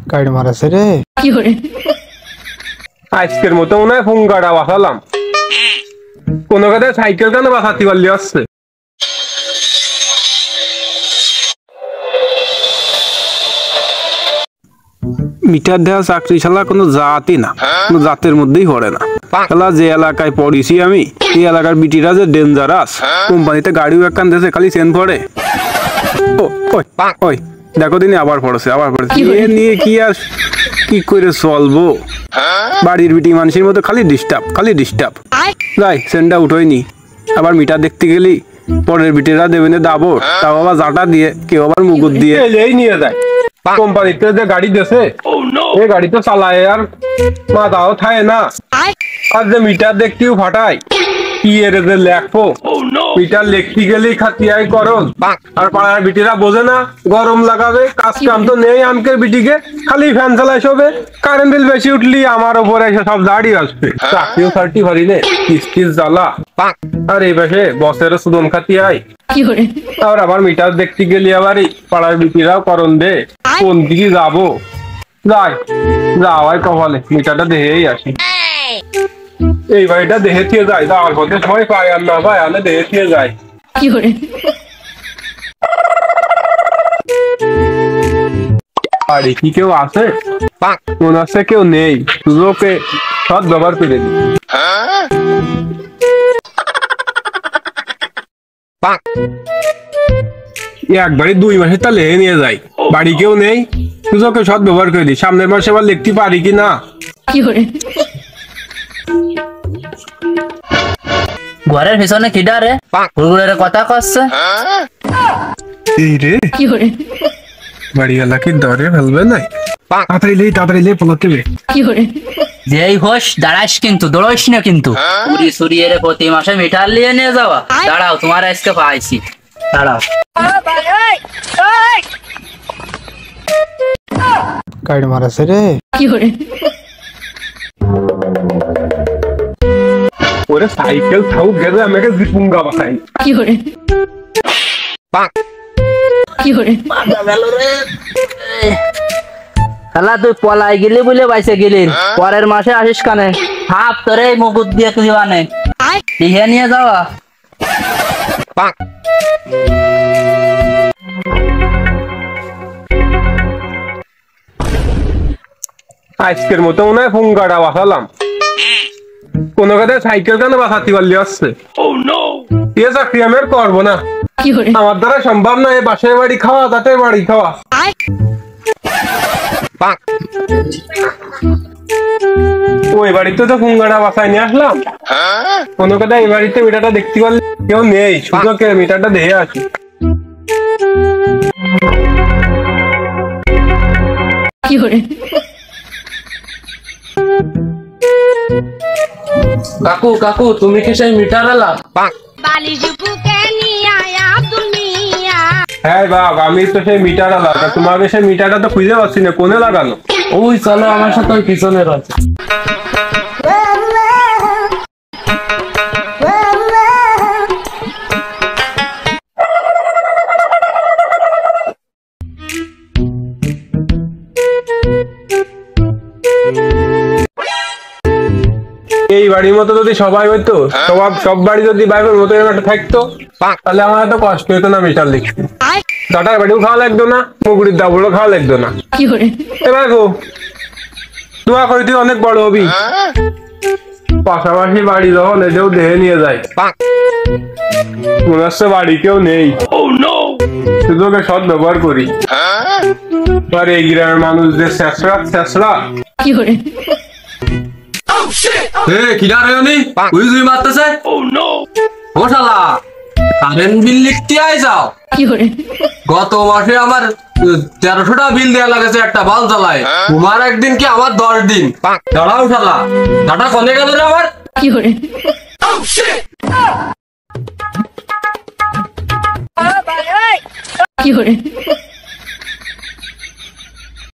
কাইড মারাছে রে কি করে আজকের মতো মনে হয় ফুঙ্গাটা বাঁচালাম কোন কথা সাইকেল কেন বাঁচাতে পারলি আসছে মিটার দেওয়া চাকরি শালা কোনো জাতি না কোনো জাতের মধ্যেই পড়ে না শালা যে এলাকায় পড়িছি আমি এই এলাকার বিটিরা যে ডেঞ্জারাস কোম্পানিতে গাড়িও একখান দেশে খালি চেন পড়ে ওই দেখো দিনে আবার পড়েছে এ নিয়ে কি আর কি করে চলবো বাড়ির বিটি মানুষের মতো খালি ডিস্টার্ব যাই সেন্ডা উঠোয়নি আবার মিটার দেখতে গেলি পরের বিটিরা দেবে না দাবো তাও আবার জাটা দিয়ে কেউ আবার মুগুর দিয়ে এই নিয়ে যায় কোম্পানিতে যে গাড়ি দেছে এই গাড়ি তো চালায় আর মাথাও থাকে না আর যে মিটার দেখতেও ফাটায় কি এর যে লেখো মিটার লিখতে গেলেই খাতিয়াই করল আর পাড়ার বিটিরা বোঝে না গরম লাগাবে কাজ কাম তো নেই আমকের বিটিকে খালি ফ্যান চালাই শোবে কারেন্ট বিল বেশি উঠলি আমার উপরে এসে সব দাঁড়িয়ে আসবে চাকরিও ছাড়টি পারি নে কিস্তির জ্বালা আর এই পাশে বসের সুদন খাতিয়াই আর আবার মিটার দেখতে গেলি আবারই পাড়ার বিটিরাও করন দে কোন দিকে যাবো যাওয়াই কপালে মিটারটা দেখেই আসি এই বাড়িটা দেখে থিয়ে যায় যাওয়ার পথে সবাই পায় আর না পায় আলে দেখে থিয়ে যায় বাড়ি কি কেউ আছে মনে হচ্ছে কেউ নেই সুযোগে সৎ ব্যবহার করে দি একবারে 2 মাসে তা লেহে নিয়ে যায় বাড়ি কেউ নেই সুযোগে সৎ ব্যবহার করে দি সামনের মাসে আবার লিখতে পারি কি না ঘরের পিছনে কিডা রে গুড়গুড়ের কথা কচ্ছে এই রে বাড়িওয়ালা কি দরে ফেলবে নাই তাড়াতাড়ি লে পলাতে বে যেই হোস দাঁড়াস কিন্তু দৌড়াইস না কিন্তু পুরি সুরিয়ে রে প্রতি মাসে মিটার নিয়ে নিয়ে যাওয়া দাঁড়াও তোমার আজকে পাইছি দাঁড়াও কাইড মারাছে রে ওরে সাইকেল থাও গেলে আমাকে জিপুঙ্গা বাসাই খালা তুই পলাই গেলি বলে বাইসে গেলি পরের মাসে আসিস কানে হাফ তোরে মুকুট দিয়ে তুই আনে দিয়ে নিয়ে যাওয়া আজকের মতো মনে হয় ফুঙ্গাটা বাসালাম কোন কথা সাইকেল কেন বাঁচাতে পারলি আসছে এ চাকরি আমি আর করবো না আমার দ্বারা সম্ভব না এই বাসায় বাড়ি খাওয়া তাতে বাড়ি খাওয়া ওই বাড়িতে তো ফুঙ্গাটা বাসায় নিয়ে আসলাম কোন কথা এই বাড়িতে মিটারটা দেখতে পারলে কেউ নেই শুধু মিটারটা দেখে আসি কাকু তুমি কি সেই মিটার আলা হ্যাঁ বাপ আমি তো সেই মিটার আলা তোমাকে সেই মিটারটা তো খুঁজে পাচ্ছি না কোনে লাগানো ওই চলো আমার সাথে পিছনে রয়েছে এই বাড়ির মতো যদি সবাই হইতো সব বাড়ি যদি বাইবের মতো একটা থাকতো তাহলে আমার এত কষ্ট হতো না মিটার লিখতে দাটার বাড়িও খাওয়া লাগতো না মুগুরির দাবড়ও খাওয়া লাগতো না এবার গো দোয়া করি তুই অনেক বড় হবি পাশাপাশি বাড়ি যখন এসেও দেহে নিয়ে যায় মনে হচ্ছে বাড়ি কেউ নেই শুধু ওকে সৎ ব্যবহার করি আর এই গ্রামের মানুষ যে শেষরা গত মাসে আমার 1300 টাকা বিল দেওয়া লাগেছে একটা বাল জ্বালায় তোমার একদিন কি আমার 10 দিন দাঁড়াও শালা দাটা কনে গেল রে আমার কি